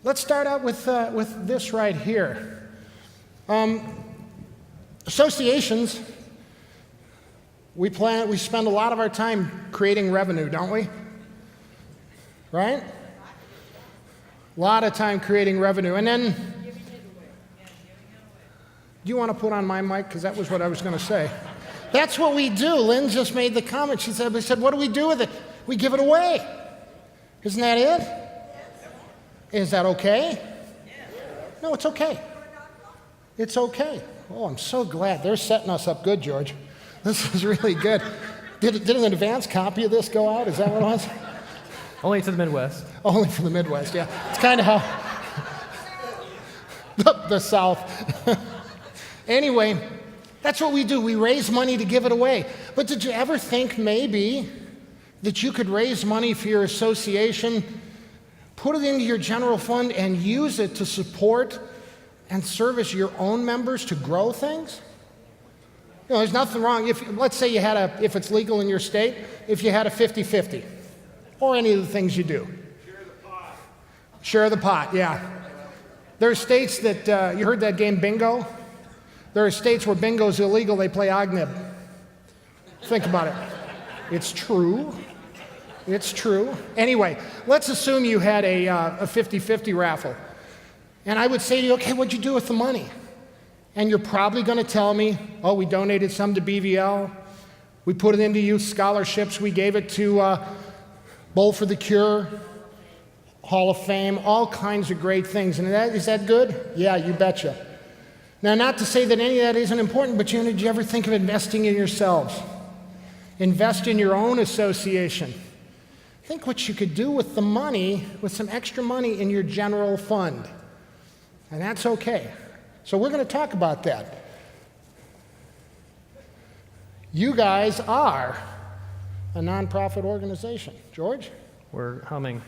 Let's start out with this right here. Associations, we spend a lot of our time creating revenue, don't we? Right? A lot of time creating revenue. And then, do you want to put on my mic? Because that was what I was going to say. That's what we do. Lynn just made the comment. She said, what do we do with it? We give it away. Isn't that it? Is that okay? No, it's okay. It's okay. Oh, I'm so glad. They're setting us up good, George. This is really good. Did an advance copy of this go out? Is that what it was? Only to the Midwest. Only for the Midwest, yeah. It's kind of how the South. Anyway, that's what we do. We raise money to give it away. But did you ever think maybe that you could raise money for your association, put it into your general fund, and use it to support and service your own members to grow things? You know, there's nothing wrong. Let's say you had if it's legal in your state, if you had a 50-50, or any of the things you do. Share the pot. Share the pot, yeah. There are states that, you heard that game bingo? There are states where bingo's illegal, they play ognib. Think about it. It's true. It's true. Anyway, let's assume you had a 50-50 raffle. And I would say to you, okay, what'd you do with the money? And you're probably going to tell me, oh, we donated some to BVL. We put it into youth scholarships. We gave it to Bowl for the Cure, Hall of Fame, all kinds of great things. And is that good? Yeah, you betcha. Now, not to say that any of that isn't important, but did you ever think of investing in yourselves? Invest in your own association. Think what you could do with the money, with some extra money in your general fund. And that's okay. So we're going to talk about that. You guys are a nonprofit organization. George? We're humming.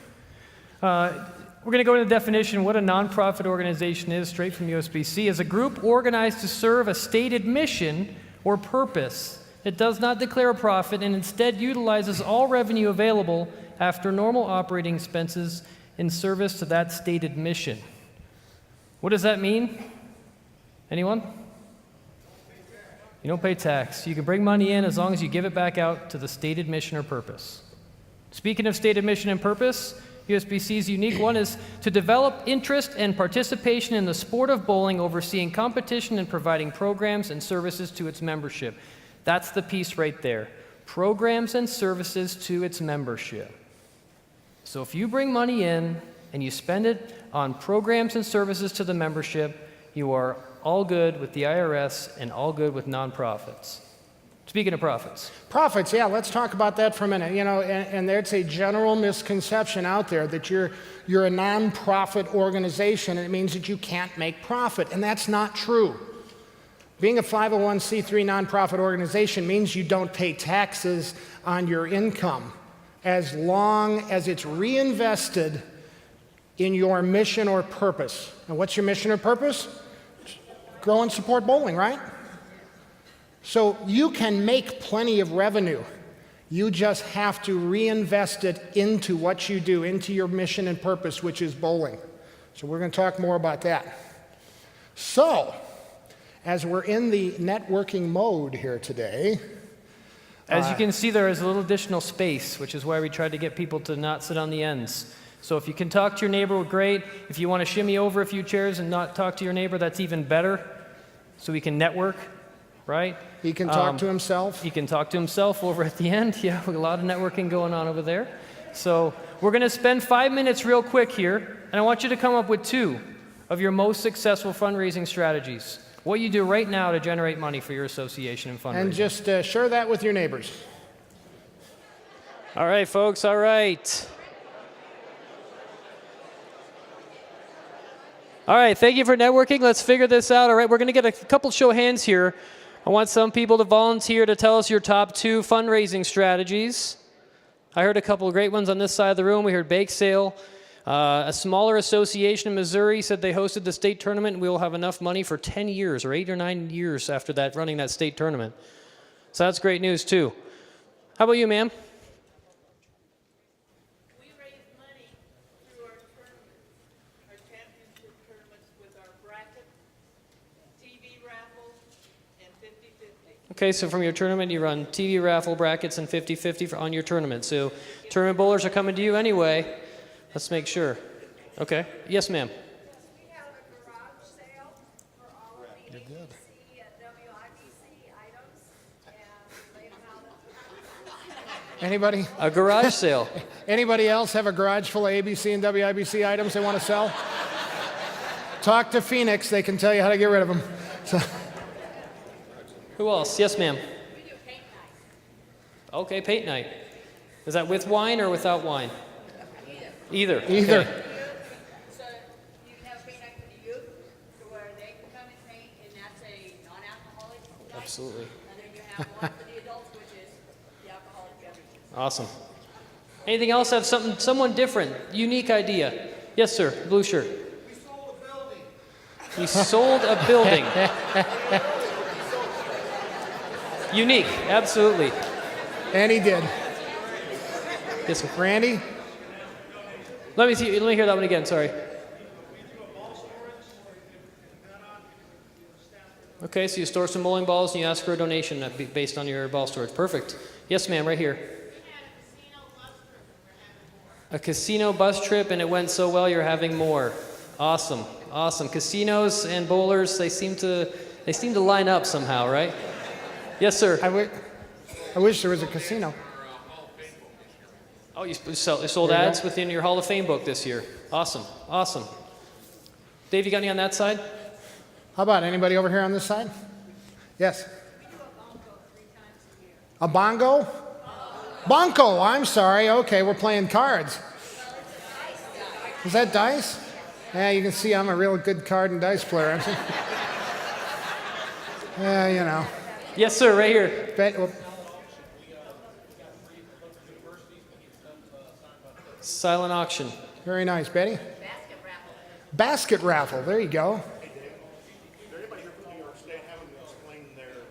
We're going to go into the definition what a nonprofit organization is, straight from USBC. As a group organized to serve a stated mission or purpose. It does not declare a profit and instead utilizes all revenue available after normal operating expenses in service to that stated mission. What does that mean? Anyone? You don't pay tax. You can bring money in as long as you give it back out to the stated mission or purpose. Speaking of stated mission and purpose, USBC's unique one is to develop interest and participation in the sport of bowling, overseeing competition and providing programs and services to its membership. That's the piece right there. Programs and services to its membership. So if you bring money in and you spend it on programs and services to the membership, you are all good with the IRS and all good with nonprofits. Speaking of profits. Profits, yeah, let's talk about that for a minute. You know, and there's a general misconception out there that you're a nonprofit organization and it means that you can't make profit, and that's not true. Being a 501c3 nonprofit organization means you don't pay taxes on your income as long as it's reinvested in your mission or purpose. And what's your mission or purpose? Grow and support bowling, right? So you can make plenty of revenue. You just have to reinvest it into what you do, into your mission and purpose, which is bowling. So we're going to talk more about that. So, as we're in the networking mode here today. As you can see, there is a little additional space, which is why we tried to get people to not sit on the ends. So if you can talk to your neighbor, great. If you want to shimmy over a few chairs and not talk to your neighbor, that's even better. So we can network, right? He can talk to himself. He can talk to himself over at the end. Yeah, a lot of networking going on over there. So we're going to spend 5 minutes real quick here, and I want you to come up with 2 of your most successful fundraising strategies. What you do right now to generate money for your association and fundraising. And just share that with your neighbors. All right, folks, all right. All right, thank you for networking. Let's figure this out. All right, we're going to get a couple show of hands here. I want some people to volunteer to tell us your top 2 fundraising strategies. I heard a couple of great ones on this side of the room. We heard Bake Sale. A smaller association in Missouri said they hosted the state tournament and we will have enough money for 10 years or 8 or 9 years after that, running that state tournament. So that's great news too. How about you, ma'am? We raise money through our tournaments, our Okay, so from your tournament, you run TV raffle brackets and 50-50 on your tournament. So tournament bowlers are coming to you anyway. Let's make sure. Okay. Yes, ma'am. We have a garage sale for all of the ABC and WIBC items, and lay them out. Anybody? A garage sale. Anybody else have a garage full of ABC and WIBC items they want to sell? Talk to Phoenix. They can tell you how to get rid of them. So, Who else? Yes, ma'am. We do paint night. Okay, paint night. Is that with wine or without wine? Either. Either. Okay. So you can have a paint night for the youth, to where they can come and paint, and that's a non-alcoholic night. Absolutely. And then you have one for the adults, which is the alcoholic beverage. Awesome. Anything else have someone different, unique idea? Yes, sir. Blue shirt. We sold a building. Unique, absolutely. And he did. Yes, sir. Randy? Let me hear that one again. Sorry. Okay, so you store some bowling balls and you ask for a donation based on your ball storage. Perfect. Yes, ma'am. Right here. A casino bus trip, and it went so well you're having more. Awesome, awesome. Casinos and bowlers, they seem to line up somehow, right? Yes, sir. I wish there was a casino. Oh, you sold There you ads go. within your Hall of Fame book this year. Awesome, awesome. Dave, you got any on that side? How about anybody over here on this side? Yes. A bongo? Bonko, I'm sorry. Okay, we're playing cards. Is that dice? Yeah, you can see I'm a real good card and dice player. Yeah, you know. Yes, sir, right here. Well, Silent auction. very nice, Betty. Basket raffle. Basket raffle. There you go. Is there anybody here from New York State having to explain their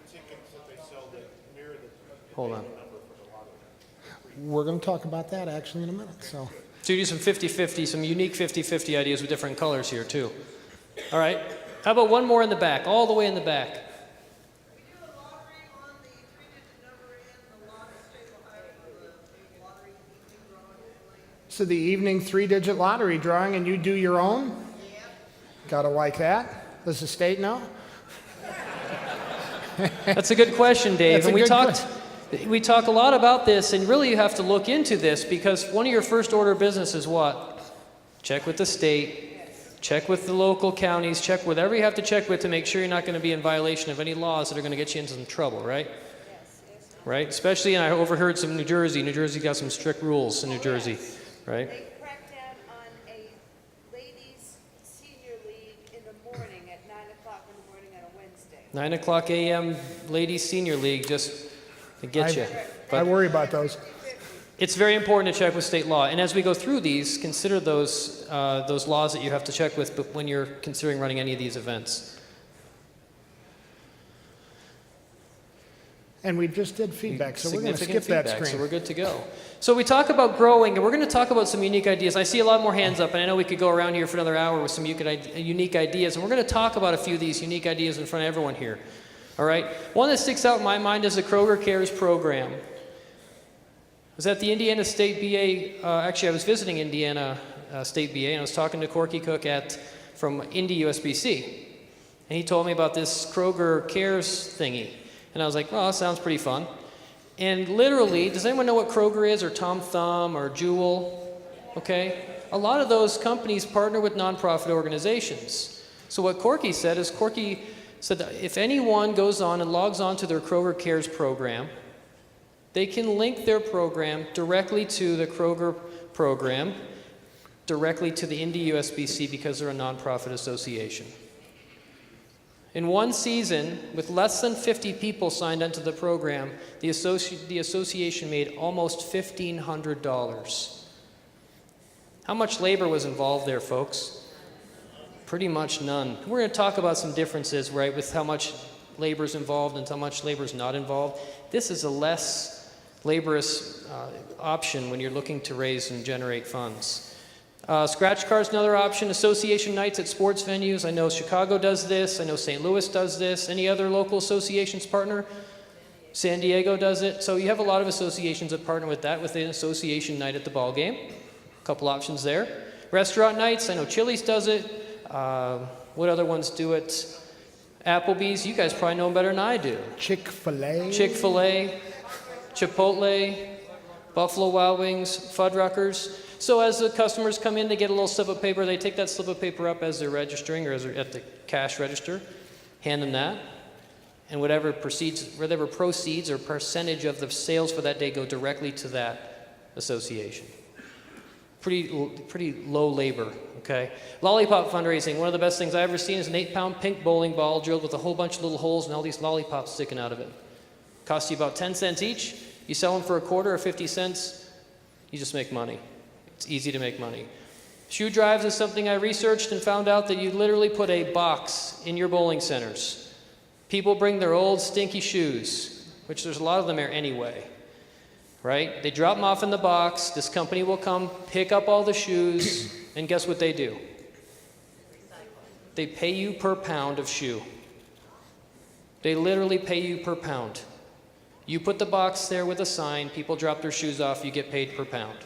tickets that they sell that mirror the Hold on. number for the lottery? We're going to talk about that actually in a minute. So, So you do some 50-50, some unique 50-50 ideas with different colors here, too. All right. How about one more in the back, all the way in the back? We do a lottery on the 3-digit number in the lottery state of Ohio, the lottery evening drawing. so the evening 3-digit lottery drawing, and you do your own? Gotta like that. Does the state know? That's a good question, Dave. That's a And good we talk a lot about this, and really you have to look into this because one of your first order of business is what? Check with the state, check with the local counties, check whatever you have to check with to make sure you're not going to be in violation of any laws that are going to get you into some trouble, right? Right? Especially, and I overheard some New Jersey. New Jersey got some strict rules in New Jersey, right? They cracked down on a ladies' senior league in the morning at 9 o'clock in the morning on a Wednesday. 9 o'clock a.m. Ladies Senior League just to get you. I worry about those. It's very important to check with state law, and as we go through these, consider those laws that you have to check with when you're considering running any of these events. And we just did feedback, so we're going to Significant skip that feedback, screen. So we're good to go. So we talk about growing, and we're going to talk about some unique ideas. I see a lot more hands up, and I know we could go around here for another hour with some unique ideas, and we're going to talk about a few of these unique ideas in front of everyone here. All right? One that sticks out in my mind is the Kroger Cares program. I was at the Indiana State BA, actually I was visiting Indiana State BA, and I was talking to Corky Cook from Indy USBC. And he told me about this Kroger Cares thingy. And I was like, well, that sounds pretty fun. And literally, does anyone know what Kroger is, or Tom Thumb, or Jewel? Okay? A lot of those companies partner with nonprofit organizations. So what Corky said is, Corky said that if anyone goes on and logs on to their Kroger Cares program, they can link their program directly to the Kroger program, directly to the Indy USBC because they're a nonprofit association. In one season, with less than 50 people signed onto the program, the association made almost $1,500. How much labor was involved there, folks? Pretty much none. We're going to talk about some differences, right, with how much labor is involved and how much labor is not involved. This is a less laborious option when you're looking to raise and generate funds. Scratch cards, another option. Association nights at sports venues. I know Chicago does this. I know St. Louis does this. Any other local associations partner? San Diego does it. So you have a lot of associations that partner with that, with an association night at the ball game. A couple options there. Restaurant nights. I know Chili's does it. What other ones do it? Applebee's. You guys probably know them better than I do. Chick-fil-A. Chick-fil-A, Chipotle, Buffalo Wild Wings, Fuddruckers. So as the customers come in, they get a little slip of paper. They take that slip of paper up as they're registering or as they're at the cash register, hand them that, and whatever proceeds or percentage of the sales for that day go directly to that association. Pretty low labor, okay? Lollipop fundraising. One of the best things I've ever seen is an 8-pound pink bowling ball drilled with a whole bunch of little holes and all these lollipops sticking out of it. Costs you about 10 cents each. You sell them for a quarter or 50 cents, you just make money. It's easy to make money. Shoe drives is something I researched and found out that you literally put a box in your bowling centers. People bring their old stinky shoes, which there's a lot of them there anyway, right? They drop them off in the box. This company will come pick up all the shoes, and guess what they do? They pay you per pound of shoe. They literally pay you per pound. You put the box there with a sign, people drop their shoes off, you get paid per pound.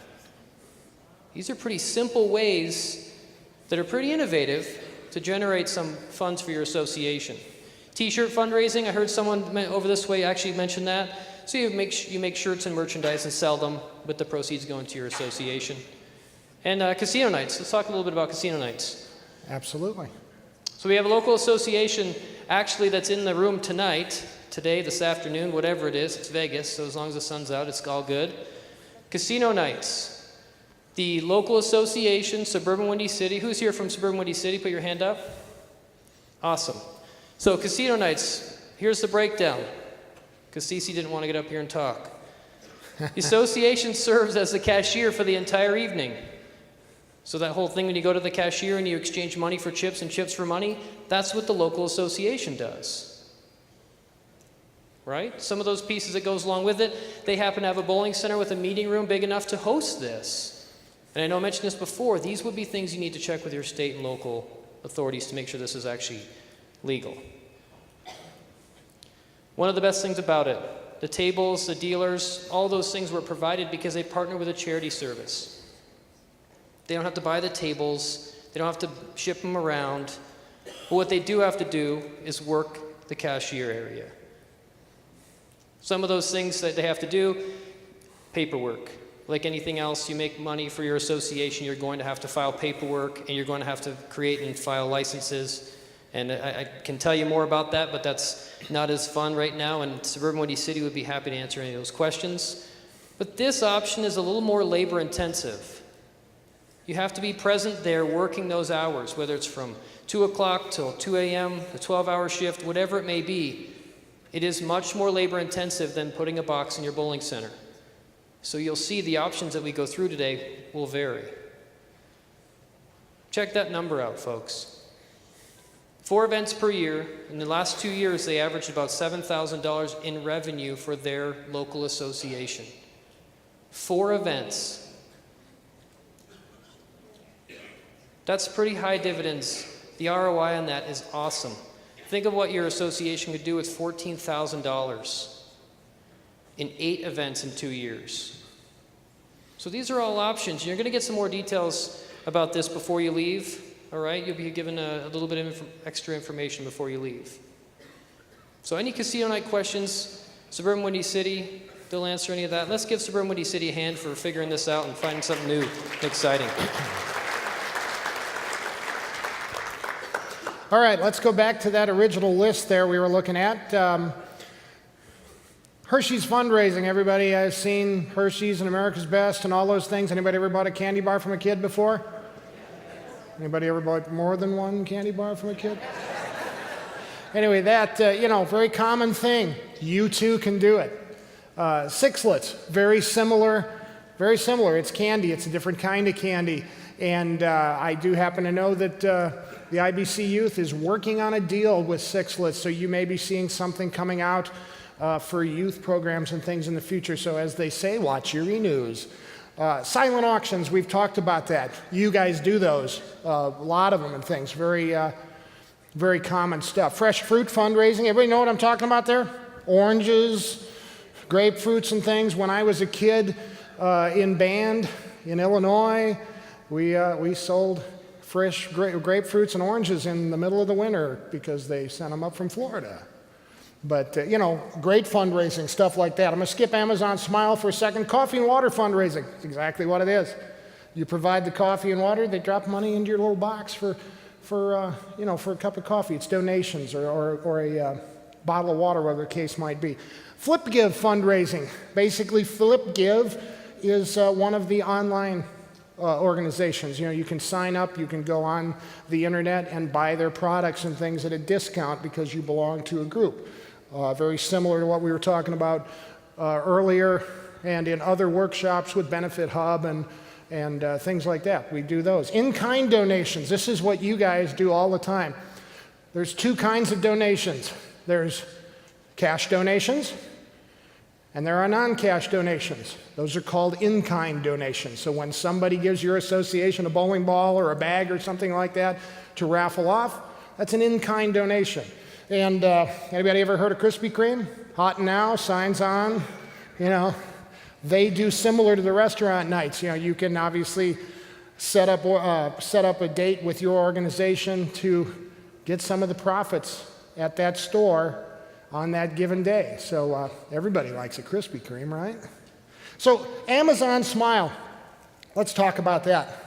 These are pretty simple ways that are pretty innovative to generate some funds for your association. T-shirt fundraising, I heard someone over this way actually mention that. So you make shirts and merchandise and sell them with the proceeds going to your association. And casino nights, let's talk a little bit about casino nights. Absolutely. So we have a local association actually that's in the room tonight, today, this afternoon, whatever it is. It's Vegas, so as long as the sun's out, it's all good. Casino nights. The local association, Suburban Windy City. Who's here from Suburban Windy City? Put your hand up. Awesome. So casino nights, here's the breakdown, because Cece didn't want to get up here and talk. The association serves as the cashier for the entire evening. So that whole thing when you go to the cashier and you exchange money for chips and chips for money, that's what the local association does. Right? Some of those pieces that goes along with it, they happen to have a bowling center with a meeting room big enough to host this. And I know I mentioned this before, these would be things you need to check with your state and local authorities to make sure this is actually legal. One of the best things about it, the tables, the dealers, all those things were provided because they partner with a charity service. They don't have to buy the tables, they don't have to ship them around, but what they do have to do is work the cashier area. Some of those things that they have to do, paperwork. Like anything else, you make money for your association, you're going to have to file paperwork, and you're going to have to create and file licenses. And I can tell you more about that, but that's not as fun right now, and Suburban Windy City would be happy to answer any of those questions. But this option is a little more labor intensive. You have to be present there working those hours, whether it's from 2 o'clock till 2 a.m., a 12-hour shift, whatever it may be. It is much more labor intensive than putting a box in your bowling center. So you'll see the options that we go through today will vary. Check that number out, folks. 4 events per year. In the last 2 years, they averaged about $7,000 in revenue for their local association. 4 events. That's pretty high dividends. The ROI on that is awesome. Think of what your association could do with $14,000 in 8 events in 2 years. So these are all options. You're going to get some more details about this before you leave. All right, you'll be given a little bit of extra information before you leave. So any casino night questions, Suburban Windy City, they'll answer any of that. Let's give Suburban Windy City a hand for figuring this out and finding something new and exciting. All right, let's go back to that original list there we were looking at. Hershey's fundraising. Everybody has seen Hershey's and America's Best and all those things. Anybody ever bought a candy bar from a kid before? Anybody ever bought more than one candy bar from a kid? Anyway, that, very common thing. You too can do it. Sixlets, very similar. It's candy. It's a different kind of candy. And I do happen to know that the IBC Youth is working on a deal with Sixlets, so you may be seeing something coming out for youth programs and things in the future. So as they say, watch your e-news. Silent auctions, we've talked about that. You guys do those, a lot of them and things, very common stuff. Fresh fruit fundraising, everybody know what I'm talking about there? Oranges, grapefruits and things. When I was a kid in band in Illinois, we sold fresh grapefruits and oranges in the middle of the winter because they sent them up from Florida. But, great fundraising, stuff like that. I'm going to skip Amazon Smile for a second. Coffee and water fundraising. It's exactly what it is. You provide the coffee and water, they drop money into your little box for a cup of coffee. It's donations or a bottle of water, whatever the case might be. Flip Give fundraising. Basically, Flip Give is one of the online organizations. You can sign up, you can go on the internet and buy their products and things at a discount because you belong to a group. Very similar to what we were talking about earlier and in other workshops with Benefit Hub and things like that. We do those. In-kind donations. This is what you guys do all the time. There's two kinds of donations. There's cash donations and there are non-cash donations. Those are called in-kind donations. So when somebody gives your association a bowling ball or a bag or something like that to raffle off, that's an in-kind donation. And anybody ever heard of Krispy Kreme? Hot now, signs on, They do similar to the restaurant nights. You can obviously set up a date with your organization to get some of the profits at that store on that given day. So everybody likes a Krispy Kreme, right? So Amazon Smile, let's talk about that.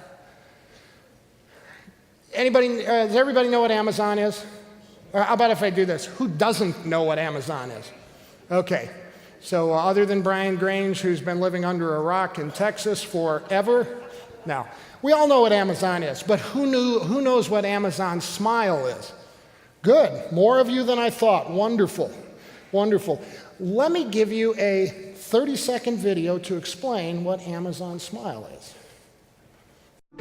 Does everybody know what Amazon is? Or how about if I do this? Who doesn't know what Amazon is? Okay. So other than Brian Grange, who's been living under a rock in Texas forever, no. We all know what Amazon is, but who knows what Amazon Smile is? Good. More of you than I thought. Wonderful. Wonderful. Let me give you a 30-second video to explain what Amazon Smile is.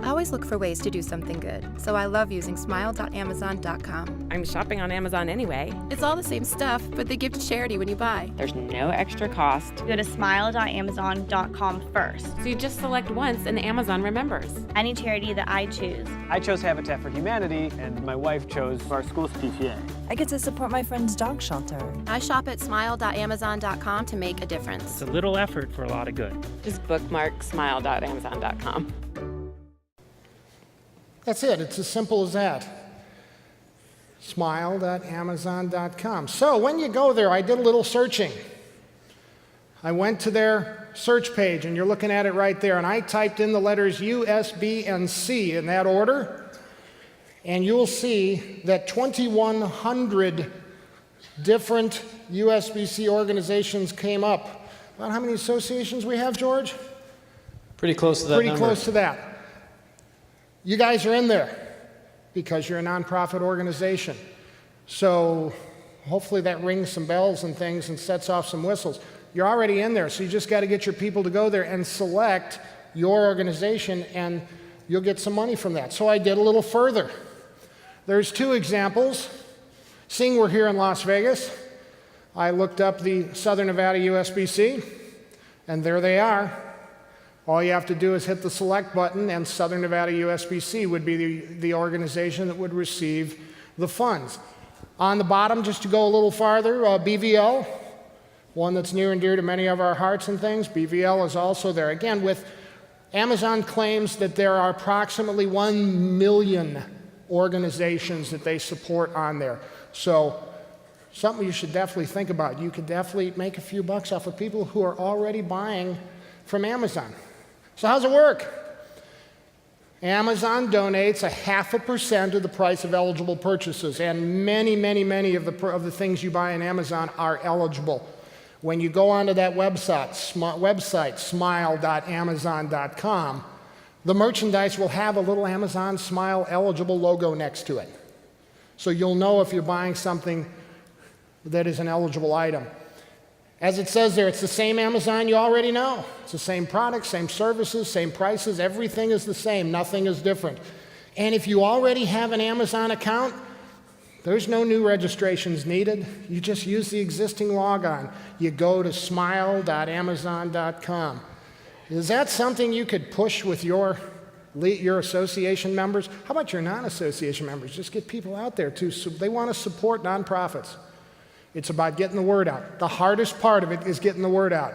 I always look for ways to do something good, so I love using smile.amazon.com. I'm shopping on Amazon anyway. It's all the same stuff, but they give to charity when you buy. There's no extra cost. Go to smile.amazon.com first. So you just select once and Amazon remembers. Any charity that I choose. I chose Habitat for Humanity, and my wife chose our school's PTA. I get to support my friend's dog shelter. I shop at smile.amazon.com to make a difference. It's a little effort for a lot of good. Just bookmark smile.amazon.com. That's it. It's as simple as that. Smile.amazon.com. So when you go there, I did a little searching. I went to their search page, and you're looking at it right there, and I typed in the letters U, S, B, and C in that order, and you'll see that 2,100 different USBC organizations came up. About how many associations we have, George? Pretty close to that Pretty number. close to that. You guys are in there because you're a nonprofit organization. So hopefully that rings some bells and things and sets off some whistles. You're already in there, so you just got to get your people to go there and select your organization, and you'll get some money from that. So I did a little further. There's two examples. Seeing we're here in Las Vegas, I looked up the Southern Nevada USBC, and there they are. All you have to do is hit the select button, and Southern Nevada USBC would be the organization that would receive the funds. On the bottom, just to go a little farther, BVL, one that's near and dear to many of our hearts and things. BVL is also there. Again, with Amazon claims that there are approximately 1 million organizations that they support on there. So something you should definitely think about. You could definitely make a few bucks off of people who are already buying from Amazon. So how's it work? Amazon donates 0.5% of the price of eligible purchases, and many of the things you buy on Amazon are eligible. When you go onto that website, smile.amazon.com, the merchandise will have a little Amazon Smile eligible logo next to it. So you'll know if you're buying something that is an eligible item. As it says there, it's the same Amazon you already know. It's the same products, same services, same prices. Everything is the same. Nothing is different. And if you already have an Amazon account, there's no new registrations needed. You just use the existing logon. You go to smile.amazon.com. Is that something you could push with your association members? How about your non-association members? Just get people out there too. So they want to support nonprofits. It's about getting the word out. The hardest part of it is getting the word out.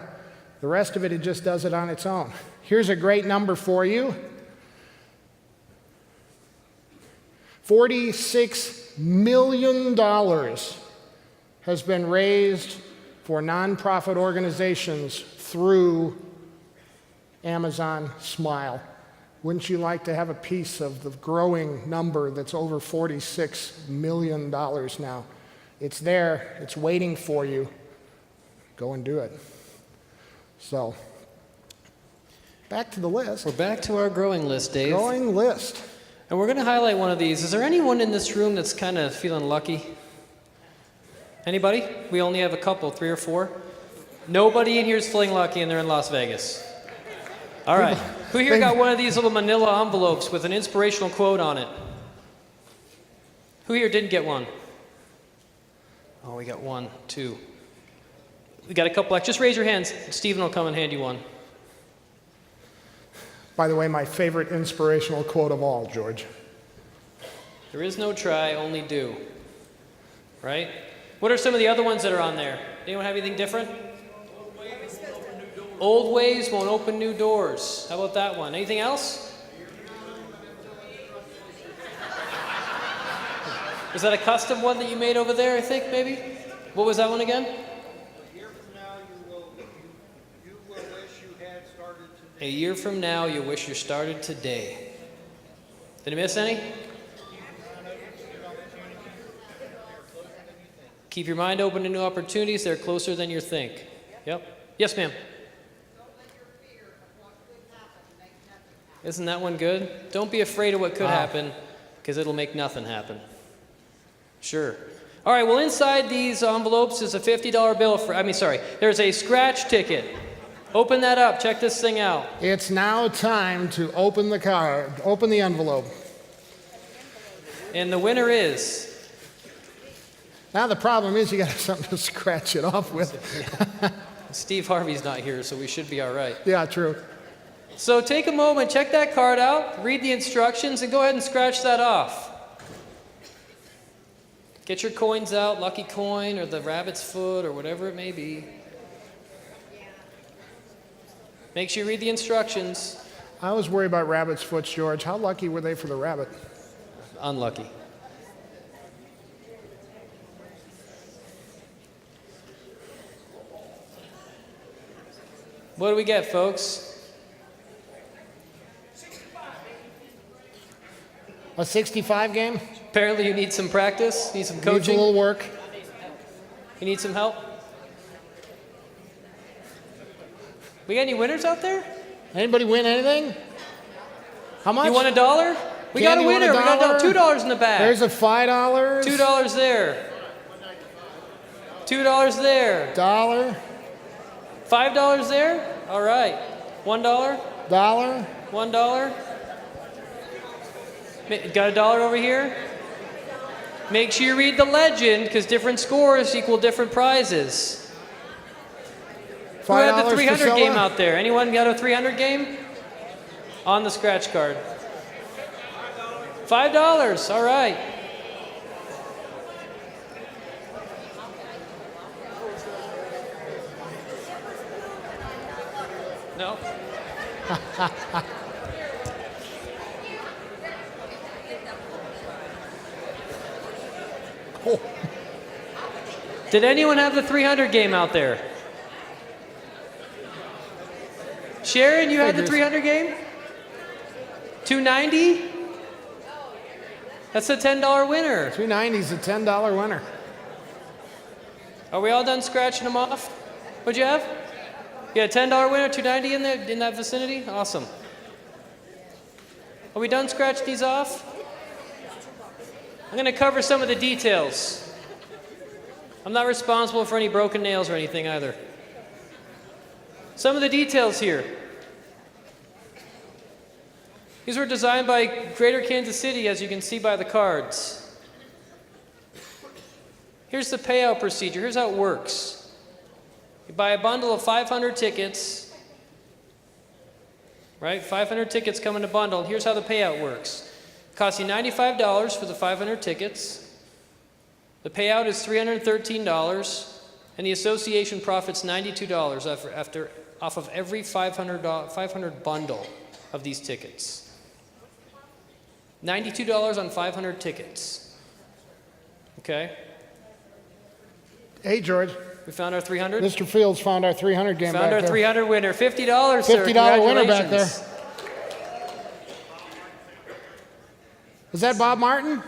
The rest of it, it just does it on its own. Here's a great number for you. $46 million has been raised for nonprofit organizations through Amazon Smile. Wouldn't you like to have a piece of the growing number that's over $46 million now? It's there. It's waiting for you. Go and do it. So, back to the list. We're back to our growing list, Dave. Growing list. And we're going to highlight one of these. Is there anyone in this room that's kind of feeling lucky? Anybody? We only have a couple, 3 or 4. Nobody in here is feeling lucky and they're in Las Vegas. All right. Who here got one of these little manila envelopes with an inspirational quote on it? Who here didn't get one? Oh, we got 1, 2. We got a couple. Just raise your hands. Stephen will come and hand you one. By the way, my favorite inspirational quote of all, George. There is no try, only do. Right? What are some of the other ones that are on there? Anyone have anything different? Old ways won't open new doors. How about that one? Anything else? Was that a custom one that you made over there, I think, maybe? What was that one again? A year from now, you wish you started today. Did I miss any? Keep your mind open to new opportunities. They're closer than you think. Yep. Yes, ma'am. Isn't that one good? Don't be afraid of what could happen, because it'll make nothing happen. Sure. All right, well, inside these envelopes is a $50 bill there's a scratch ticket. Open that up. Check this thing out. It's now time to open the card, open the envelope. And the winner is... Now the problem is you got to have something to scratch it off with. Steve Harvey's not here, so we should be all right. Yeah, true. So take a moment, check that card out, read the instructions, and go ahead and scratch that off. Get your coins out, lucky coin, or the rabbit's foot, or whatever it may be. Make sure you read the instructions. I was worried about rabbit's foot, George. How lucky were they for the rabbit? Unlucky. What do we get, folks? A 65 game? Apparently you need some practice, need some Needs a coaching. little work. You need some help? We got any winners out there? Anybody win anything? How much? You won $1? We got a winner. We got $2 in the bag. There's a $5. $2 there. $2 there. $1. $5 there? All right. $1? $1. $1? Got $1 over here? Make sure you read the legend, because different scores equal different prizes. Who had the 300 game out there? Anyone got a 300 game? On the scratch card. $5. All right. No? Did anyone have the 300 game out there? Sharon, you had the 300 game? 290? That's a $10 winner. 290 is a $10 winner. Are we all done scratching them off? What'd you have? You had a $10 winner, 290 in there, in that vicinity? Awesome. Are we done scratching these off? I'm going to cover some of the details. I'm not responsible for any broken nails or anything either. Some of the details here. These were designed by Greater Kansas City, as you can see by the cards. Here's the payout procedure. Here's how it works. You buy a bundle of 500 tickets. right? 500 tickets come in a bundle. Here's how the payout works. It costs you $95 for the 500 tickets. The payout is $313, and the association profits $92 off of every 500 bundle of these tickets. $92 on 500 tickets. Okay? Hey, George. We found our 300? Mr. Fields found our 300 game back Found our there. 300 winner. $50, sir. $50 winner back there. Congratulations. Is that Bob Martin?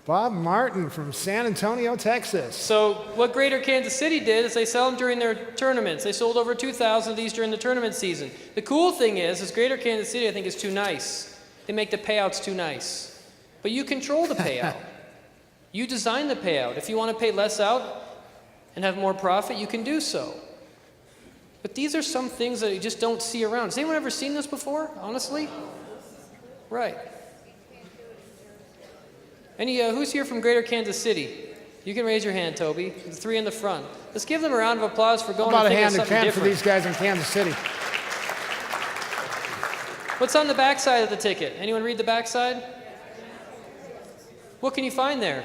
Bob Martin from San Antonio, Texas. So what Greater Kansas City did is they sell them during their tournaments. They sold over 2,000 of these during the tournament season. The cool thing is Greater Kansas City, I think, is too nice. They make the payouts too nice. But you control the payout. You design the payout. If you want to pay less out and have more profit, you can do so. But these are some things that you just don't see around. Has anyone ever seen this before, honestly? Right. Who's here from Greater Kansas City? You can raise your hand, Toby. The three in the front. Let's give them a round of applause for going and thinking of something different. About a hand in for these guys in Kansas City. What's on the back side of the ticket? Anyone read the back side? What can you find there?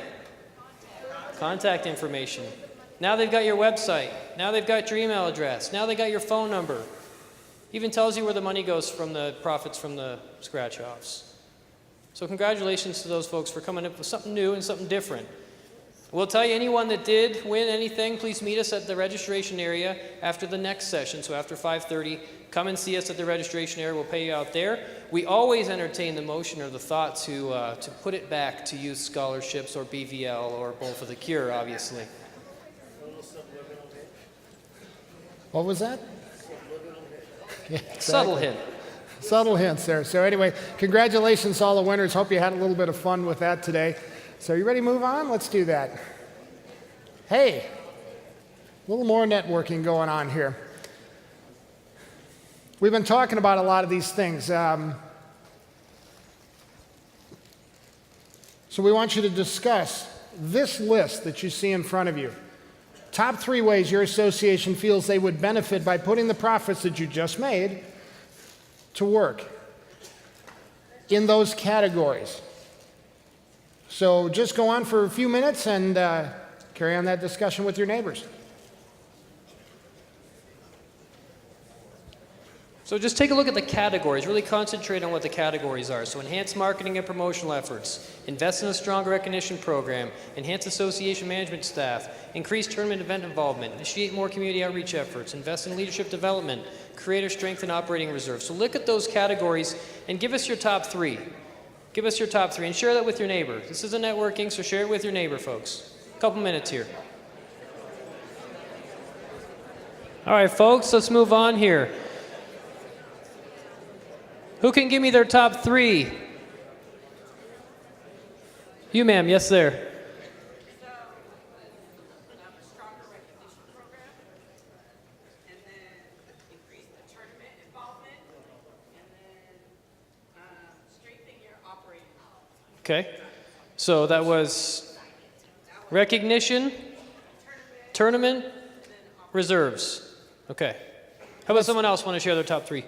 Contact information. Now they've got your website. Now they've got your email address. Now they got your phone number. Even tells you where the money goes from the profits from the scratch-offs. So congratulations to those folks for coming up with something new and something different. We'll tell you, anyone that did win anything, please meet us at the registration area after the next session, so after 5:30. Come and see us at the registration area. We'll pay you out there. We always entertain the motion or the thought to put it back to youth scholarships or BVL or Bowl for the Cure, obviously. What was that? Yeah, exactly. Subtle hint. Subtle hints there. So anyway, congratulations to all the winners. Hope you had a little bit of fun with that today. So you ready to move on? Let's do that. Hey, a little more networking going on here. We've been talking about a lot of these things. So we want you to discuss this list that you see in front of you. Top 3 ways your association feels they would benefit by putting the profits that you just made to work in those categories. So just go on for a few minutes and carry on that discussion with your neighbors. So just take a look at the categories. Really concentrate on what the categories are. So enhance marketing and promotional efforts, invest in a stronger recognition program, enhance association management staff, increase tournament event involvement, initiate more community outreach efforts, invest in leadership development, create or strengthen operating reserves. So look at those categories and give us your top 3. Give us your top 3 and share that with your neighbor. This is a networking, so share it with your neighbor, folks. A couple minutes here. All right, folks, let's move on here. Who can give me their top 3? You, ma'am. Yes, sir. So, have a stronger recognition program, and then increase the tournament involvement, and then strengthen your operating. Okay. So that was recognition, tournament, reserves. Okay. How about someone else want to share their top 3?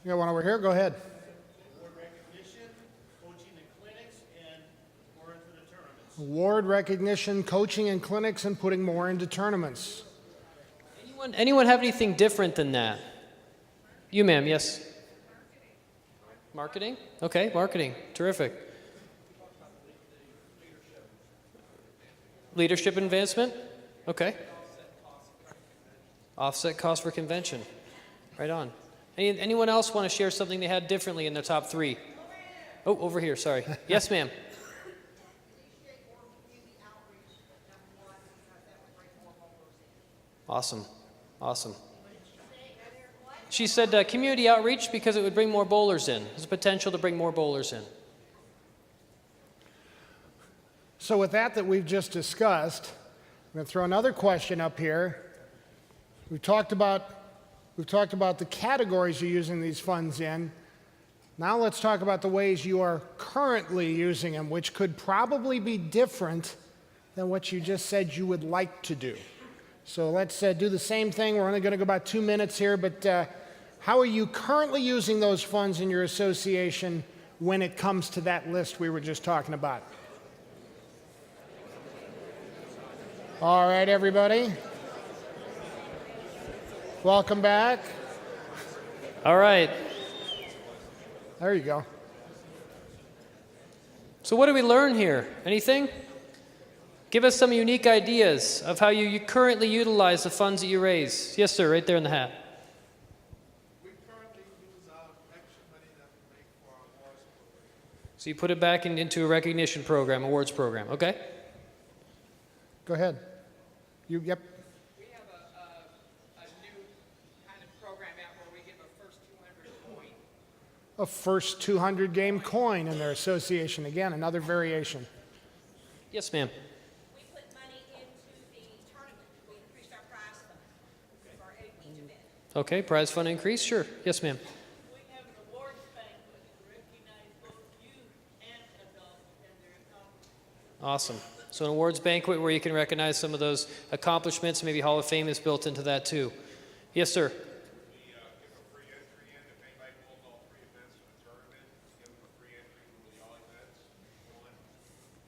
You got one over here? Go ahead. Award recognition, coaching and clinics, and more into the tournaments. Award recognition, coaching and clinics, and putting more into tournaments. Anyone have anything different than that? You, ma'am. Yes. Marketing? Okay, marketing. Terrific. Leadership advancement? Okay. Offset cost for convention. Right on. Anyone else want to share something they had differently in their top 3? Oh, over here, sorry. Yes, ma'am. Awesome. Awesome. She said community outreach because it would bring more bowlers in. There's a potential to bring more bowlers in. So with that we've just discussed, I'm going to throw another question up here. We've talked about the categories you're using these funds in. Now let's talk about the ways you are currently using them, which could probably be different than what you just said you would like to do. So let's do the same thing. We're only going to go about 2 minutes here, but How are you currently using those funds in your association when it comes to that list we were just talking about? All right, everybody. Welcome back. All right. There you go. So what did we learn here? Anything? Give us some unique ideas of how you currently utilize the funds that you raise. Yes, sir, right there in the hat. We currently use our extra money that we make for our awards program. So you put it back into a recognition program, awards program, okay? Go ahead. Yep. We have a new kind of program out where we give a first 200 coin. A first 200 game coin in their association. Again, another variation. Yes, ma'am. We put money into the tournament. We increased our prize fund for each event. Okay, prize fund increase, sure. Yes, ma'am. We have an awards banquet to recognize both youth and adults and their accomplishments. Awesome. So an awards banquet where you can recognize some of those accomplishments, maybe Hall of Fame is built into that too. Yes, sir. We give a free entry in if anybody pulls all 3 events for the tournament. We give them a free entry to the all events. One.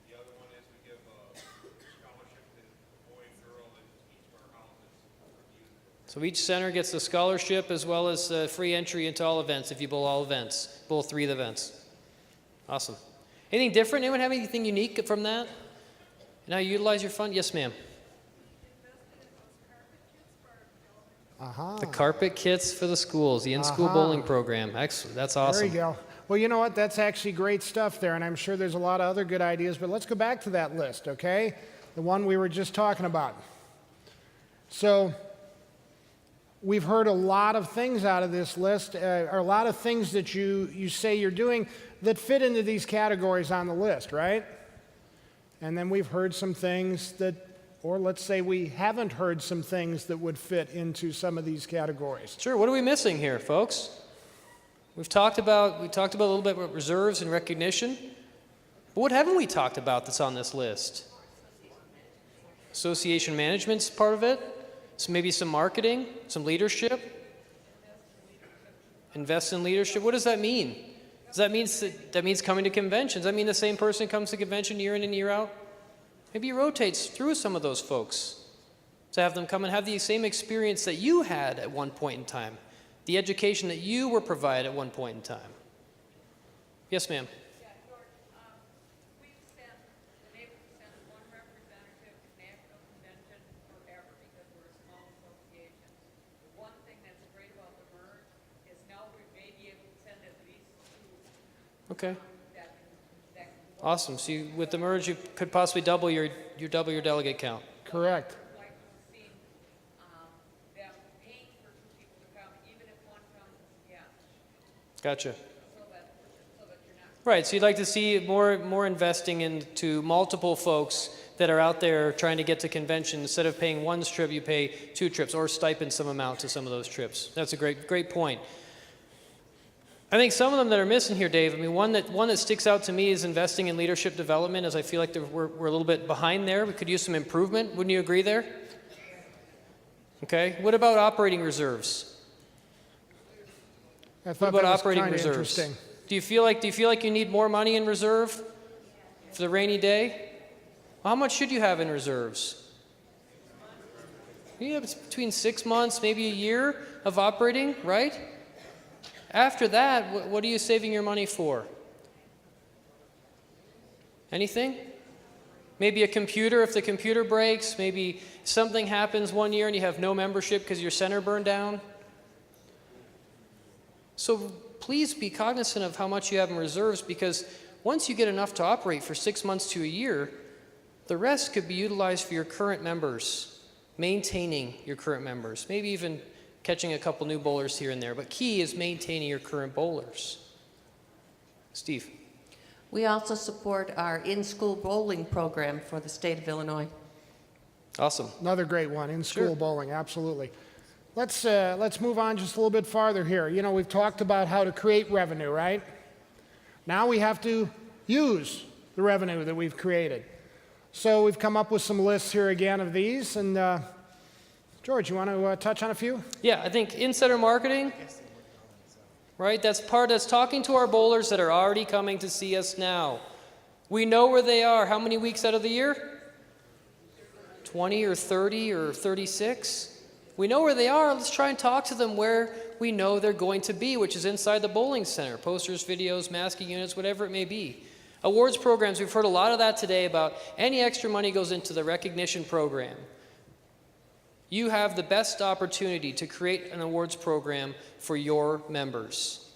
The other one is we give a scholarship to the boy and girl in each of our houses. So each center gets a scholarship as well as free entry into all events if you bowl all events, bowl 3 of the events. Awesome. Anything different? Anyone have anything unique from that? Now you utilize your fund? Yes, ma'am. The carpet kits for the schools, the in-school bowling program. Excellent. That's awesome. There you go. Well, you know what? That's actually great stuff there, and I'm sure there's a lot of other good ideas, but let's go back to that list, okay? The one we were just talking about. So we've heard a lot of things out of this list, or a lot of things that you say you're doing that fit into these categories on the list, right? And then we've heard some things that, or let's say we haven't heard some things that would fit into some of these categories. Sure. What are we missing here, folks? We talked about a little bit about reserves and recognition. But what haven't we talked about that's on this list? Association management's part of it. So maybe some marketing, some leadership. Invest in leadership. What does that mean? Does that means coming to conventions? Does that mean the same person comes to convention year in and year out? Maybe he rotates through some of those folks to have them come and have the same experience that you had at one point in time, the education that you were provided at one point in time. Yes, ma'am. Yeah, George, we've been able to send one representative to national convention forever because we're a small association. The one thing that's great about the merge is now we may be able to send at least 2. Okay. That Awesome. So with the merge, you could possibly double your delegate count. Correct. like to see them paying for 2 people to come, even if one comes, yeah, Gotcha. so that you're not. Right. So you'd like to see more investing into multiple folks that are out there trying to get to convention. Instead of paying 1 trip, you pay 2 trips or stipend some amount to some of those trips. That's a great point. I think some of them that are missing here, Dave, I mean, one that sticks out to me is investing in leadership development, as I feel like we're a little bit behind there. We could use some improvement. Wouldn't you agree there? Okay. What about operating reserves? I What thought about that was operating kinda reserves? interesting. Do you feel like you need more money in reserve for the rainy day? Well, how much should you have in reserves? You have between 6 months, maybe a year of operating, right? After that, what are you saving your money for? Anything? Maybe a computer, if the computer breaks, maybe something happens one year and you have no membership because your center burned down. So please be cognizant of how much you have in reserves, because once you get enough to operate for 6 months to a year, the rest could be utilized for your current members, maintaining your current members, maybe even catching a couple new bowlers here and there, but key is maintaining your current bowlers. Steve. We also support our in-school bowling program for the state of Illinois. Awesome. Another great one, in-school bowling, absolutely. Let's move on just a little bit farther here. You know, we've talked about how to create revenue, right? Now we have to use the revenue that we've created. So we've come up with some lists here again of these, and George, you want to touch on a few? Yeah, I think in-center marketing, right? That's talking to our bowlers that are already coming to see us now. We know where they are. How many weeks out of the year? 20 or 30 or 36? We know where they are. Let's try and talk to them where we know they're going to be, which is inside the bowling center. Posters, videos, masking units, whatever it may be. Awards programs, we've heard a lot of that today about any extra money goes into the recognition program. You have the best opportunity to create an awards program for your members.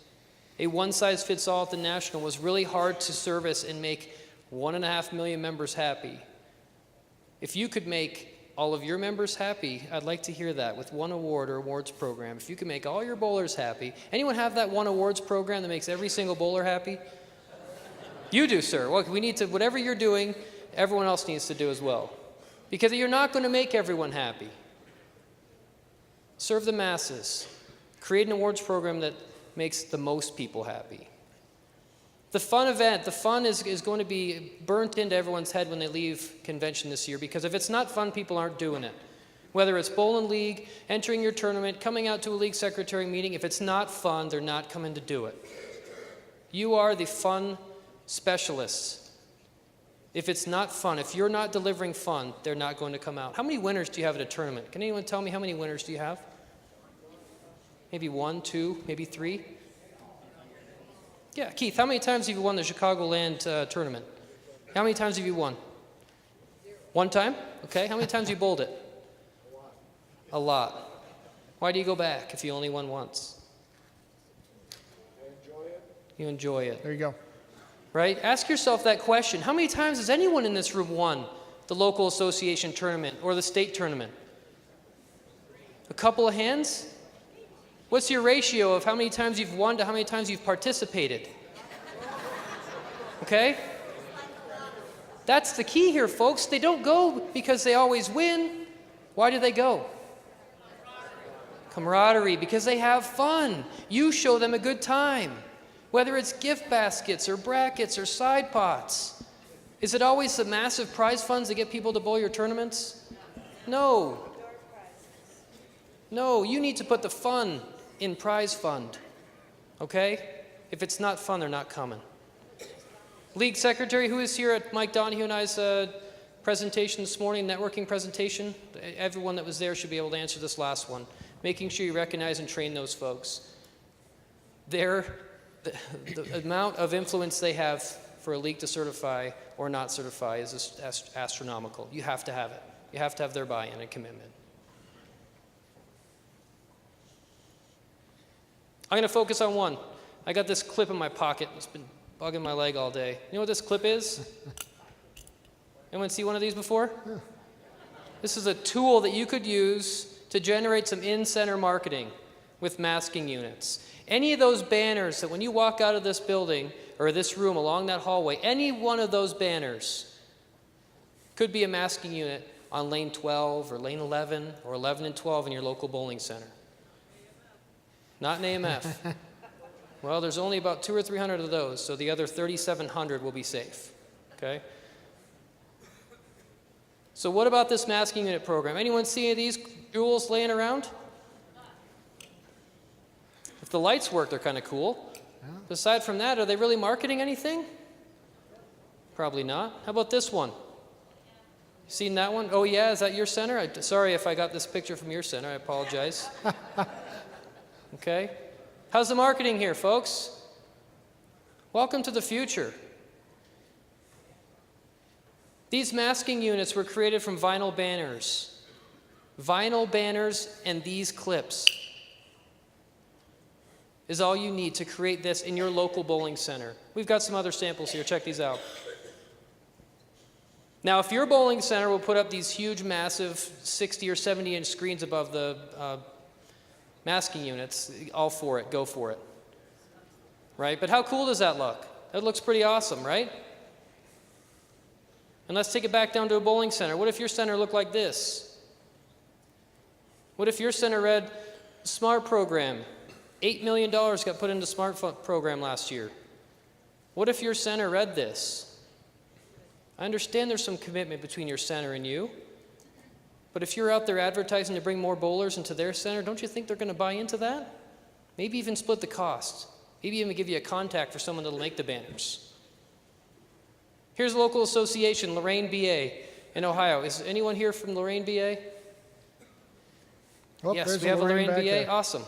A one-size-fits-all at the National was really hard to service and make 1.5 million members happy. If you could make all of your members happy, I'd like to hear that with one award or awards program. If you could make all your bowlers happy. Anyone have that one awards program that makes every single bowler happy? You do, sir. Well, we need to, whatever you're doing, everyone else needs to do as well. Because you're not going to make everyone happy. Serve the masses. Create an awards program that makes the most people happy. The fun event, the fun is going to be burnt into everyone's head when they leave convention this year, because if it's not fun, people aren't doing it. Whether it's bowling league, entering your tournament, coming out to a league secretary meeting, if it's not fun, they're not coming to do it. You are the fun specialists. If it's not fun, if you're not delivering fun, they're not going to come out. How many winners do you have at a tournament? Can anyone tell me how many winners do you have? Maybe 1, 2, maybe 3? Yeah, Keith, how many times have you won the Chicagoland tournament? How many times have you won? 1 time? Okay, how many times have you bowled it? A lot. Why do you go back if you only won once? You enjoy it. There you go. Right? Ask yourself that question. How many times has anyone in this room won the local association tournament or the state tournament? A couple of hands? What's your ratio of how many times you've won to how many times you've participated? Okay? That's the key here, folks. They don't go because they always win. Why do they go? Camaraderie, because they have fun. You show them a good time. Whether it's gift baskets or brackets or side pots. Is it always the massive prize funds that get people to bowl your tournaments? No. No, you need to put the fun in prize fund. Okay? If it's not fun, they're not coming. League secretary, who is here at Mike Donahue and I's presentation this morning, networking presentation? Everyone that was there should be able to answer this last one. Making sure you recognize and train those folks. The amount of influence they have for a league to certify or not certify is astronomical. You have to have it. You have to have their buy-in and commitment. I'm going to focus on one. I got this clip in my pocket. It's been bugging my leg all day. You know what this clip is? Anyone see one of these before? This is a tool that you could use to generate some in-center marketing with masking units. Any of those banners that when you walk out of this building or this room along that hallway, any one of those banners could be a masking unit on lane 12 or lane 11 or 11 and 12 in your local bowling center. Not an AMF. Well, there's only about 200 or 300 of those, so the other 3,700 will be safe. Okay? So what about this masking unit program? Anyone see any of these jewels laying around? If the lights work, they're kind of cool. Yeah. Aside from that, are they really marketing anything? Probably not. How about this one? Seen that one? Oh yeah, is that your center? Sorry if I got this picture from your center, I apologize. Okay? How's the marketing here, folks? Welcome to the future. These masking units were created from vinyl banners. Vinyl banners and these clips is all you need to create this in your local bowling center. We've got some other samples here. Check these out. Now, if your bowling center will put up these huge, massive 60 or 70-inch screens above the masking units, all for it, go for it. Right? But how cool does that look? That looks pretty awesome, right? And let's take it back down to a bowling center. What if your center looked like this? What if your center read SMART program? $8 million got put into SMART program last year. What if your center read this? I understand there's some commitment between your center and you. But if you're out there advertising to bring more bowlers into their center, don't you think they're going to buy into that? Maybe even split the cost. Maybe even give you a contact for someone that'll make the banners. Here's a local association, Lorraine BA in Ohio. Is anyone here from Lorraine BA? Oh, Yes, we have a Lorraine BA. Awesome.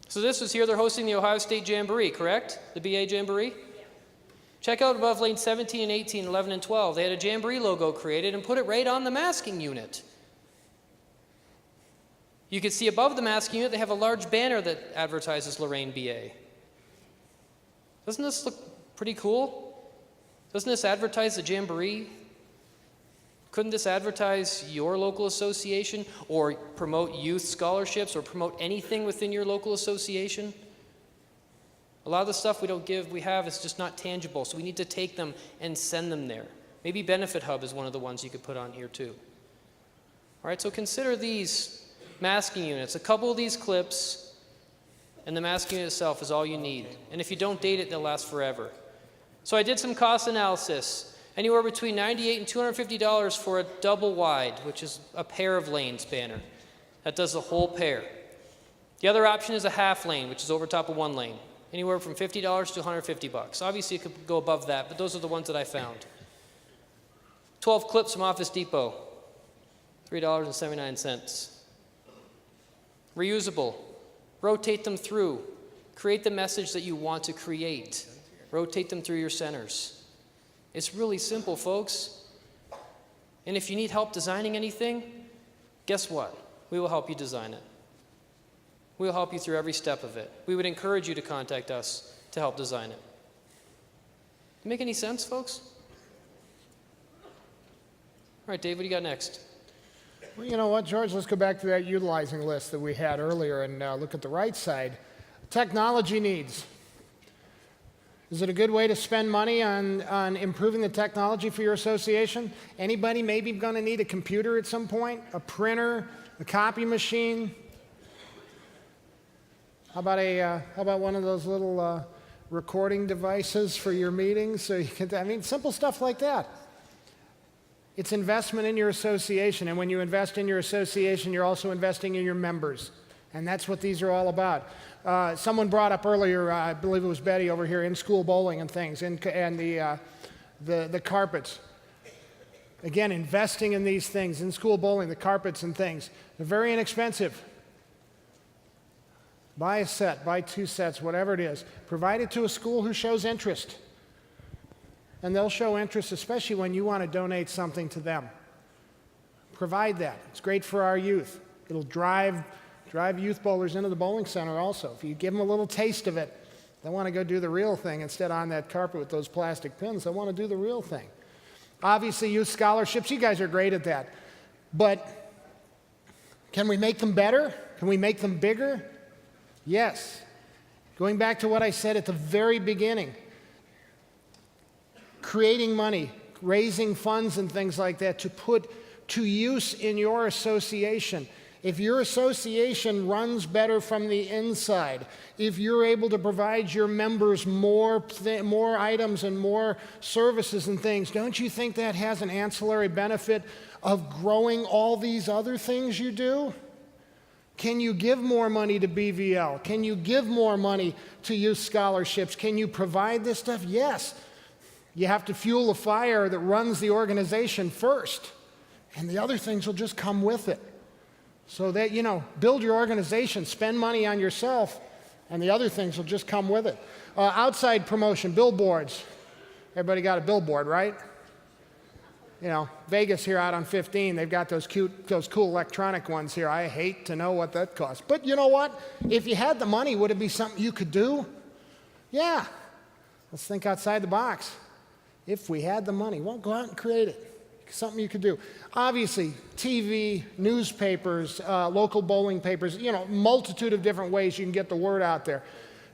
So this was here. They're hosting the Ohio State Jamboree, correct? The BA Jamboree? Check out above lane 17 and 18, 11 and 12. They had a Jamboree logo created and put it right on the masking unit. You can see above the masking unit, they have a large banner that advertises Lorraine BA. Doesn't this look pretty cool? Doesn't this advertise the Jamboree? Couldn't this advertise your local association or promote youth scholarships or promote anything within your local association? A lot of the stuff we have is just not tangible, so we need to take them and send them there. Maybe Benefit Hub is one of the ones you could put on here too. All right, so consider these masking units. A couple of these clips, and the masking unit itself is all you need. And if you don't date it, they'll last forever. So I did some cost analysis. Anywhere between $98 and $250 for a double wide, which is a pair of lanes banner. That does the whole pair. The other option is a half lane, which is over top of one lane. Anywhere from $50 to $150. Obviously, it could go above that, but those are the ones that I found. 12 clips from Office Depot, $3.79. Reusable. Rotate them through. Create the message that you want to create. Rotate them through your centers. It's really simple, folks. And if you need help designing anything, guess what? We will help you design it. We will help you through every step of it. We would encourage you to contact us to help design it. Make any sense, folks? All right, Dave, what do you got next? Well, you know what, George? Let's go back to that utilizing list that we had earlier and look at the right side. Technology needs. Is it a good way to spend money on improving the technology for your association? Anybody maybe going to need a computer at some point? A printer? A copy machine? How about one of those little recording devices for your meetings? So you can, simple stuff like that. It's investment in your association, and when you invest in your association, you're also investing in your members. And that's what these are all about. Someone brought up earlier, I believe it was Betty over here, in-school bowling and things, and the carpets. Again, investing in these things, in-school bowling, the carpets and things. They're very inexpensive. Buy a set, buy 2 sets, whatever it is. Provide it to a school who shows interest. And they'll show interest, especially when you want to donate something to them. Provide that. It's great for our youth. It'll drive youth bowlers into the bowling center also. If you give them a little taste of it, they want to go do the real thing instead on that carpet with those plastic pins. They want to do the real thing. Obviously, youth scholarships, you guys are great at that. But can we make them better? Can we make them bigger? Yes. Going back to what I said at the very beginning, creating money, raising funds and things like that to put to use in your association. If your association runs better from the inside, if you're able to provide your members more items and more services and things, don't you think that has an ancillary benefit of growing all these other things you do? Can you give more money to BVL? Can you give more money to youth scholarships? Can you provide this stuff? Yes. You have to fuel the fire that runs the organization first, and the other things will just come with it. So that, build your organization, spend money on yourself, and the other things will just come with it. Outside promotion, billboards. Everybody got a billboard, right? Vegas here out on 15, they've got those cool electronic ones here. I hate to know what that costs. But you know what? If you had the money, would it be something you could do? Yeah. Let's think outside the box. If we had the money, well, go out and create it. Something you could do. Obviously, TV, newspapers, local bowling papers, multitude of different ways you can get the word out there.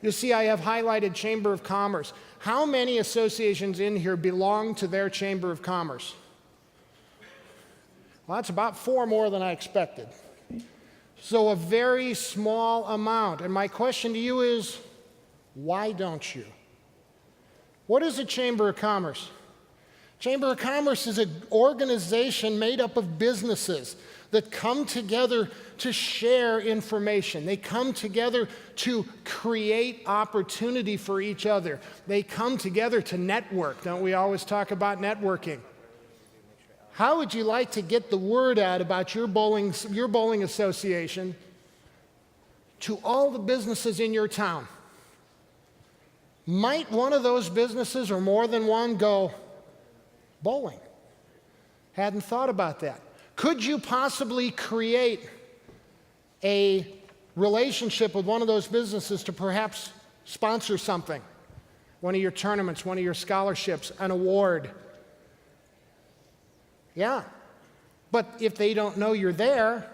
You'll see I have highlighted Chamber of Commerce. How many associations in here belong to their Chamber of Commerce? Well, that's about 4 more than I expected. So a very small amount. And my question to you is, why don't you? What is a Chamber of Commerce? Chamber of Commerce is an organization made up of businesses that come together to share information. They come together to create opportunity for each other. They come together to network. Don't we always talk about networking? How would you like to get the word out about your bowling association to all the businesses in your town? Might one of those businesses or more than one go bowling? Hadn't thought about that. Could you possibly create a relationship with one of those businesses to perhaps sponsor something? One of your tournaments, one of your scholarships, an award? Yeah. But if they don't know you're there,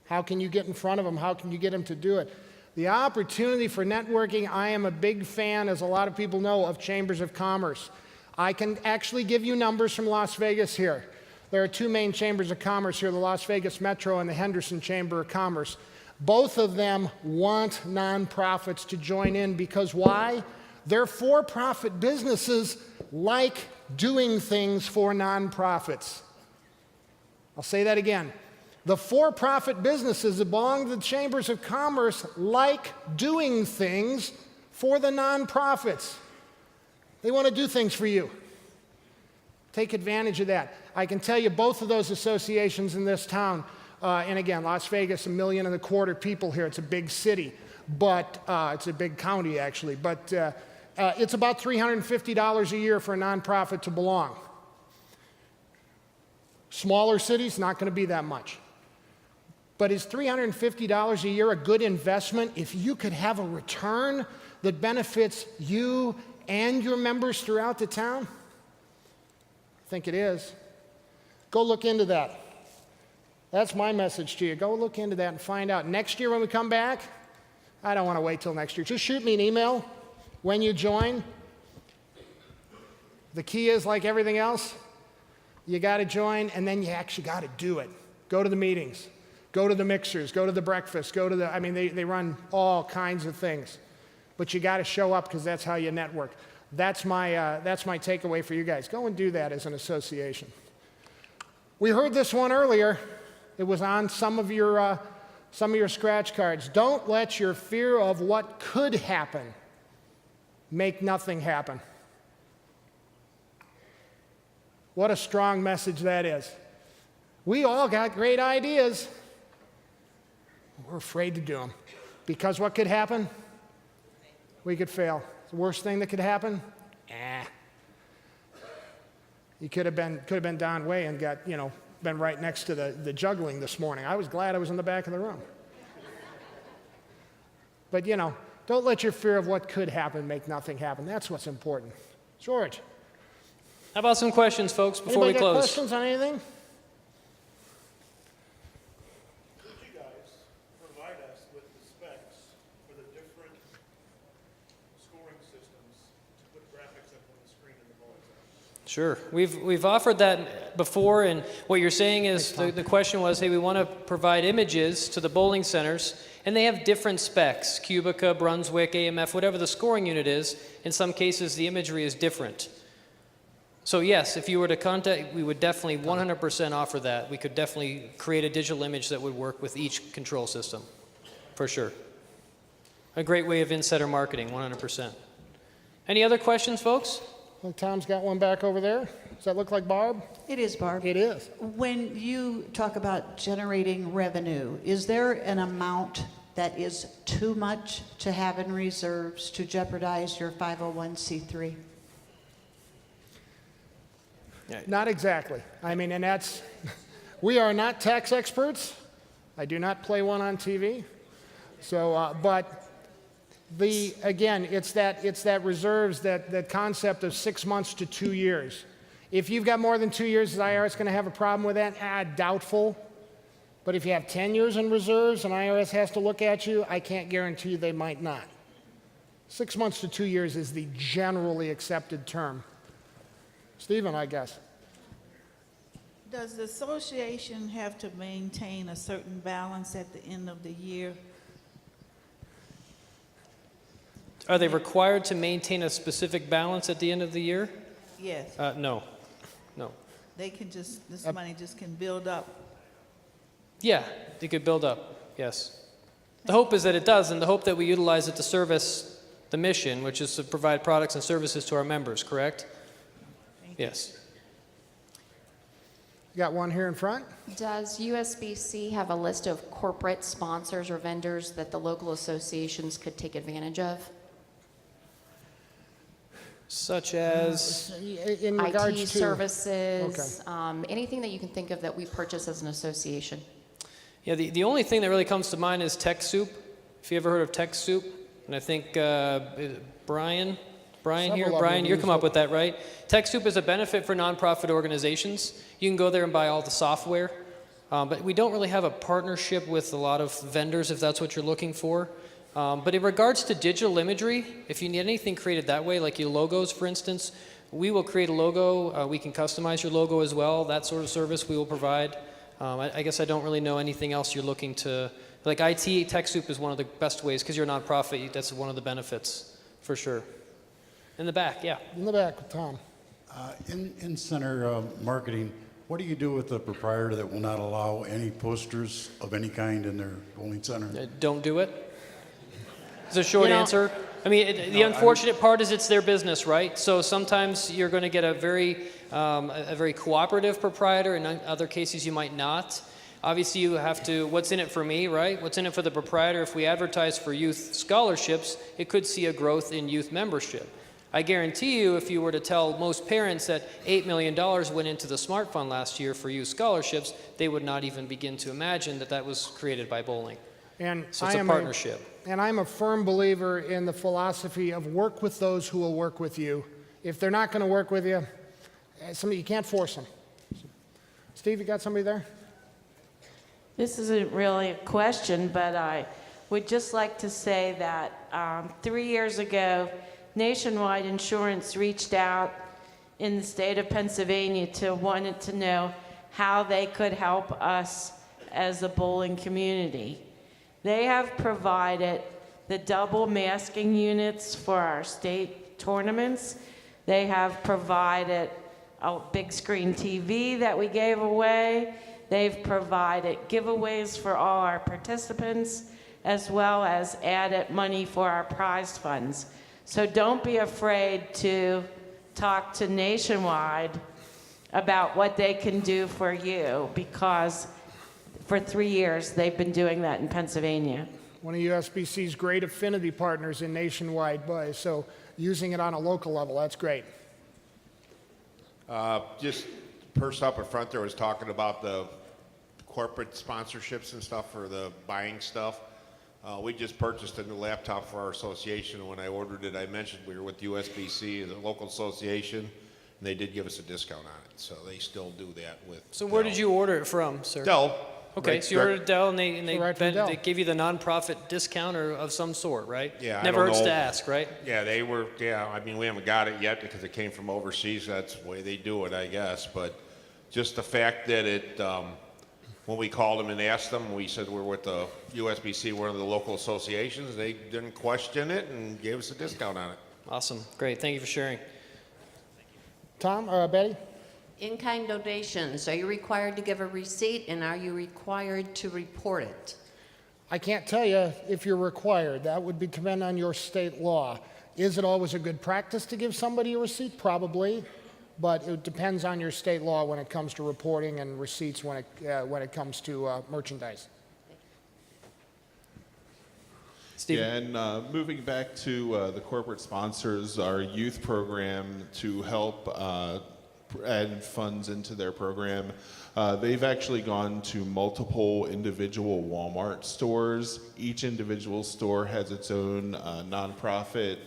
how can you get in front of them? How can you get them to do it? The opportunity for networking, I am a big fan, as a lot of people know, of chambers of commerce. I can actually give you numbers from Las Vegas here. There are two main chambers of commerce here, the Las Vegas Metro and the Henderson Chamber of Commerce. Both of them want nonprofits to join in because why? Their for-profit businesses like doing things for nonprofits. I'll say that again. The for-profit businesses that belong to the chambers of commerce like doing things for the nonprofits. They want to do things for you. Take advantage of that. I can tell you both of those associations in this town, and again, Las Vegas, 1.25 million people here. It's a big city, but it's a big county actually, but it's about $350 a year for a nonprofit to belong. Smaller cities, not going to be that much. But is $350 a year a good investment if you could have a return that benefits you and your members throughout the town? I think it is. Go look into that. That's my message to you. Go look into that and find out. Next year when we come back, I don't want to wait till next year. Just shoot me an email when you join. The key is, like everything else, you got to join and then you actually got to do it. Go to the meetings. Go to the mixers. Go to the breakfast. Go to the, I mean, they run all kinds of things. But you got to show up because that's how you network. That's my takeaway for you guys. Go and do that as an association. We heard this one earlier. It was on some of your scratch cards. Don't let your fear of what could happen make nothing happen. What a strong message that is. We all got great ideas. We're afraid to do them. Because what could happen? We could fail. The worst thing that could happen? You could have been Don Way and got, been right next to the juggling this morning. I was glad I was in the back of the room. But, don't let your fear of what could happen make nothing happen. That's what's important. George. How about some questions, folks, before we close? Anybody got questions on anything? Could you guys provide us with the specs for the different scoring systems to put graphics up on the screen in the bowling center? Sure. We've offered that before, and what you're saying is the question was, hey, we want to provide images to the bowling centers, and they have different specs, Cubica, Brunswick, AMF, whatever the scoring unit is. In some cases, the imagery is different. So yes, if you were to contact, we would definitely 100% offer that. We could definitely create a digital image that would work with each control system, for sure. A great way of insider marketing, 100%. Any other questions, folks? Well, Tom's got one back over there. Does that look like Barb? It is, Barb. It is. When you talk about generating revenue, is there an amount that is too much to have in reserves to jeopardize your 501c3? Not exactly. I mean, and that's, we are not tax experts. I do not play one on TV. So, but again, it's that reserves, that concept of 6 months to 2 years. If you've got more than 2 years, is the IRS going to have a problem with that? Doubtful. But if you have 10 years in reserves and IRS has to look at you, I can't guarantee you they might not. 6 months to 2 years is the generally accepted term. Stephen, I guess. Does the association have to maintain a certain balance at the end of the year? Are they required to maintain a specific balance at the end of the year? Yes, No. No. they can just, this money just can build up. Yeah, it could build up, yes. The hope is that it does, and the hope that we utilize it to service the mission, which is to provide products and services to our members, correct? Yes. You got one here in front? Does USBC have a list of corporate sponsors or vendors that the local associations could take advantage of? Such as? In regards IT to services, anything that you can think of that we purchase as an association. Yeah, the only thing that really comes to mind is TechSoup. If you ever heard of TechSoup, and I think Brian here, Brian, you're come up with that, right? TechSoup is a benefit for nonprofit organizations. You can go there and buy all the software, but we don't really have a partnership with a lot of vendors if that's what you're looking for. But in regards to digital imagery, if you need anything created that way, like your logos, for instance, we will create a logo. We can customize your logo as well. That sort of service we will provide. I guess I don't really know anything else you're looking to. Like IT, TechSoup is one of the best ways because you're a nonprofit. That's one of the benefits, for sure. In the back, yeah. In the back with Tom. In center marketing, what do you do with the proprietor that will not allow any posters of any kind in their bowling center? Don't do it. It's a short answer. I mean, the unfortunate part is it's their business, right? So sometimes you're going to get a very cooperative proprietor. In other cases, you might not. Obviously, you have to, what's in it for me, right? What's in it for the proprietor? If we advertise for youth scholarships, it could see a growth in youth membership. I guarantee you, if you were to tell most parents that $8 million went into the Smart Fund last year for youth scholarships, they would not even begin to imagine that that was created by bowling. And so it's a partnership. And I'm a firm believer in the philosophy of work with those who will work with you. If they're not going to work with you, you can't force them. Steve, you got somebody there? This isn't really a question, but I would just like to say that 3 years ago, Nationwide Insurance reached out in the state of Pennsylvania wanted to know how they could help us as a bowling community. They have provided the double masking units for our state tournaments. They have provided a big screen TV that we gave away. They've provided giveaways for all our participants, as well as added money for our prize funds. So don't be afraid to talk to Nationwide about what they can do for you, because for 3 years they've been doing that in Pennsylvania. One of USBC's great affinity partners in Nationwide, so using it on a local level, that's great. Just the person up in front there was talking about the corporate sponsorships and stuff for the buying stuff. We just purchased a new laptop for our association. When I ordered it, I mentioned we were with USBC, the local association, and they did give us a discount on it. So they still do that with So where did you order it from, sir? Dell. Okay, Right, so you ordered Dell, and Dell. they gave you the nonprofit discount or of some sort, right? Yeah, Never I don't hurts to know. ask, right? Yeah, I mean, we haven't got it yet because it came from overseas. That's the way they do it, I guess. But just the fact that when we called them and asked them, we said we're with the USBC, one of the local associations. They didn't question it and gave us a discount on it. Awesome, great, thank you for sharing. Tom, Betty? In-kind donations, are you required to give a receipt, and are you required to report it? I can't tell you if you're required. That would depend on your state law. Is it always a good practice to give somebody a receipt? Probably, but it depends on your state law when it comes to reporting and receipts when it comes to merchandise. Steve? Yeah, and moving back to the corporate sponsors, our youth program to help add funds into their program. They've actually gone to multiple individual Walmart stores. Each individual store has its own nonprofit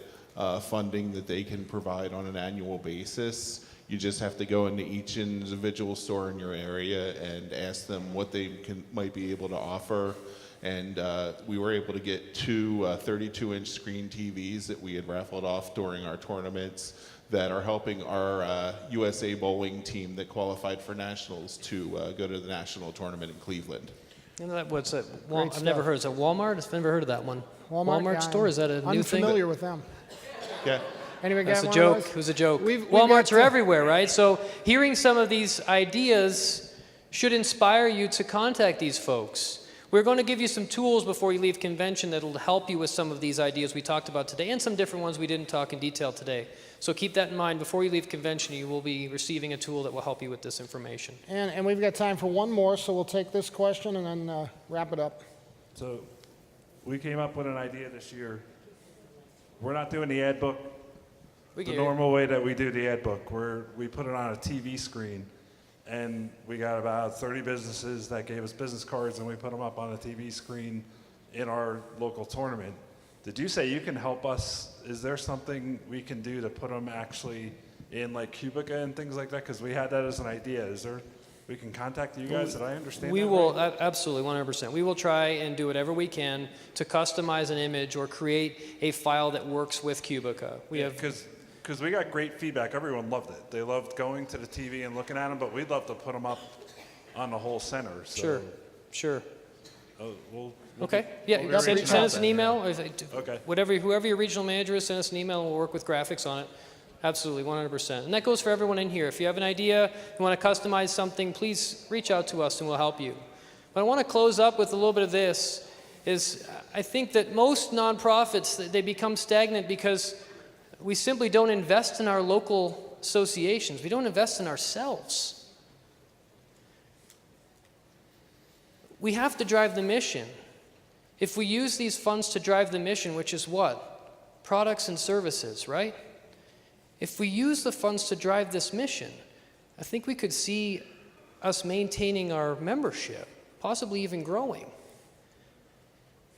funding that they can provide on an annual basis. You just have to go into each individual store in your area and ask them what they might be able to offer. And we were able to get two 32-inch screen TVs that we had raffled off during our tournaments that are helping our USA bowling team that qualified for nationals to go to the national tournament in Cleveland. You know what's that? Great I've never stuff. heard. Is that Walmart? I've never heard of that one. Walmart yeah, store? Is that a new thing? Unfamiliar with them. Yeah, Anybody That's got a one joke. of those? It was a joke. We've Walmarts got, are everywhere, right? So hearing some of these ideas should inspire you to contact these folks. We're going to give you some tools before you leave convention that will help you with some of these ideas we talked about today and some different ones we didn't talk in detail today. So keep that in mind. Before you leave convention, you will be receiving a tool that will help you with this information. And we've got time for one more, so we'll take this question and then wrap it up. So we came up with an idea this year. We're not doing the ad book the normal way that we do the ad book. We put it on a TV screen. And we got about 30 businesses that gave us business cards, and we put them up on a TV screen in our local tournament. Did you say you can help us? Is there something we can do to put them actually in like Cubica and things like that? Because we had that as an idea. Is there? We can contact you guys. Did I understand? We that will right? absolutely 100%. We will try and do whatever we can to customize an image or create a file that works with Cubica. Because we got great feedback. Everyone loved it. They loved going to the TV and looking at them, but we'd love to put them up on the whole center. So, Sure. We'll Okay. be Send reaching us out an then. email. Okay. Whoever your regional manager is, send us an email and we'll work with graphics on it. Absolutely, 100%. And that goes for everyone in here. If you have an idea, you want to customize something, please reach out to us and we'll help you. But I want to close up with a little bit of this. I think that most nonprofits, they become stagnant because we simply don't invest in our local associations. We don't invest in ourselves. We have to drive the mission. If we use these funds to drive the mission, which is what? Products and services, right? If we use the funds to drive this mission, I think we could see us maintaining our membership, possibly even growing.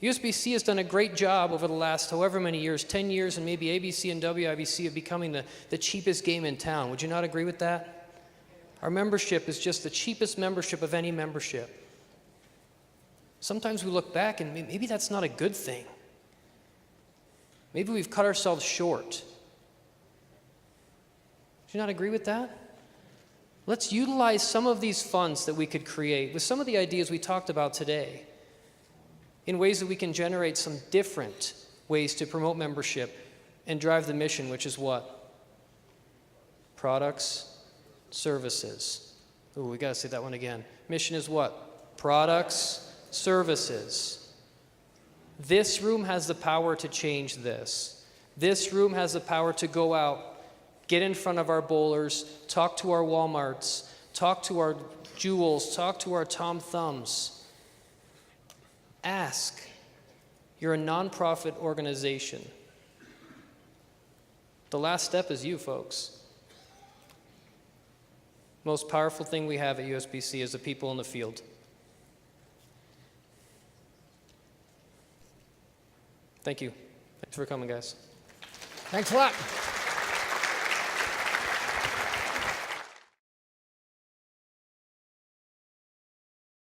USBC has done a great job over the last however many years, 10 years, and maybe ABC and WIBC of becoming the cheapest game in town. Would you not agree with that? Our membership is just the cheapest membership of any membership. Sometimes we look back and maybe that's not a good thing. Maybe we've cut ourselves short. Do you not agree with that? Let's utilize some of these funds that we could create with some of the ideas we talked about today in ways that we can generate some different ways to promote membership and drive the mission, which is what? Products, services. Ooh, we gotta say that one again. Mission is what? Products, services. This room has the power to change this. This room has the power to go out, get in front of our bowlers, talk to our Walmarts, talk to our Jewels, talk to our Tom Thumbs. Ask. You're a nonprofit organization. The last step is you, folks. Most powerful thing we have at USBC is the people in the field. Thank you. Thanks for coming, guys. Thanks a lot.